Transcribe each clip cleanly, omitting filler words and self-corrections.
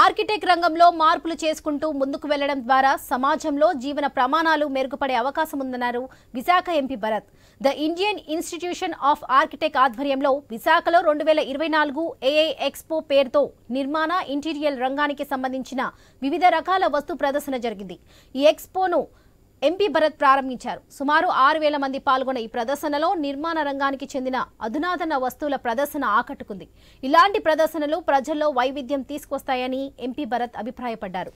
Architect రంగంలో మార్పులు చేసుకుంటూ ముందుకు వెళ్లడం ద్వారా సమాజంలో జీవన ప్రమాణాలు మెరుగుపడే అవకాశం ఉందన్నారు Visakha MP Bharat. The Indian institution of architect ఆధ్వర్యంలో విశాఖలో 2024 ఏఐ ఎక్స్పో పేరుతో నిర్మాణ ఇంటీరియర్ రంగానికి సంబంధించిన వివిధ రకాల వస్తు ప్రదర్శన జరిగింది. ఈ ఎక్స్పోను ఎంపీ భరత్ ప్రారంభించారు. సుమారు 6,000 మంది పాల్గొన్న ఈ ప్రదర్శనలో నిర్మాణ రంగానికి చెందిన అధునాతన వస్తువుల ప్రదర్శన ఆకట్టుకుంది. ఇలాంటి ప్రదర్శనలు ప్రజల్లో వైవిధ్యం తీసుకొస్తాయని ఎంపీ భరత్ అభిప్రాయపడ్డారు.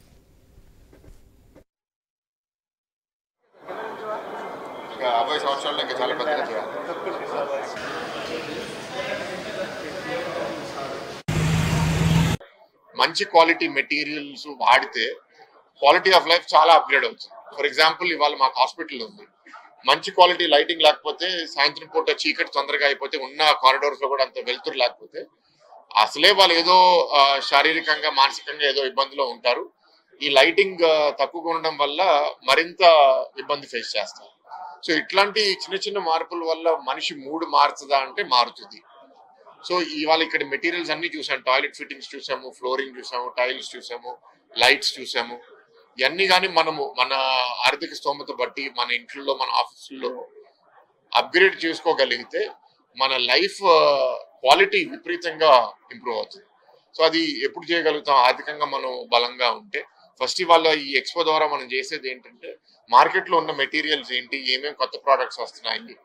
మంచి క్వాలిటీ మెటీరియల్స్ వాడితే క్వాలిటీ ఆఫ్ లైఫ్ చాలా అప్గ్రేడ్ అవుతుంది. ఫర్ ఎగ్జాంపుల్ ఇవాళ మాకు హాస్పిటల్ ఉంది, మంచి క్వాలిటీ లైటింగ్ లేకపోతే, సాయంత్రం పూట చీకటి తొందరగా అయిపోతే, ఉన్న కారిడోర్స్ లో కూడా అంత వెలుతురు లేకపోతే అసలే వాళ్ళు ఏదో శారీరకంగా మానసికంగా ఏదో ఇబ్బందిలో ఉంటారు. ఈ లైటింగ్ తక్కువగా ఉండడం వల్ల మరింత ఇబ్బంది ఫేస్ చేస్తారు. సో ఇట్లాంటి చిన్న చిన్న మార్పుల వల్ల మనిషి మూడ్ మారుతుందా అంటే మారుతుంది. సో ఇవాళ ఇక్కడ మెటీరియల్స్ అన్ని చూసాము, టాయిలెట్ ఫిట్టింగ్స్ చూసాము, ఫ్లోరింగ్ చూసాము, టైల్స్ చూసాము, లైట్స్ చూసాము. ఇవన్నీ కానీ మనము మన ఆర్థిక స్తోమత బట్టి మన ఇంట్లో మన ఆఫీసుల్లో అప్గ్రేడ్ చేసుకోగలిగితే మన లైఫ్ క్వాలిటీ విపరీతంగా ఇంప్రూవ్ అవుతుంది. సో అది ఎప్పుడు చేయగలుగుతాం? ఆర్థికంగా మనం బలంగా ఉంటే. ఫస్ట్ ఇవాళ ఈ ఎక్స్పో ద్వారా మనం చేసేది ఏంటంటే మార్కెట్లో ఉన్న మెటీరియల్స్ ఏంటి, ఏమేమి కొత్త ప్రోడక్ట్స్ వస్తున్నాయి,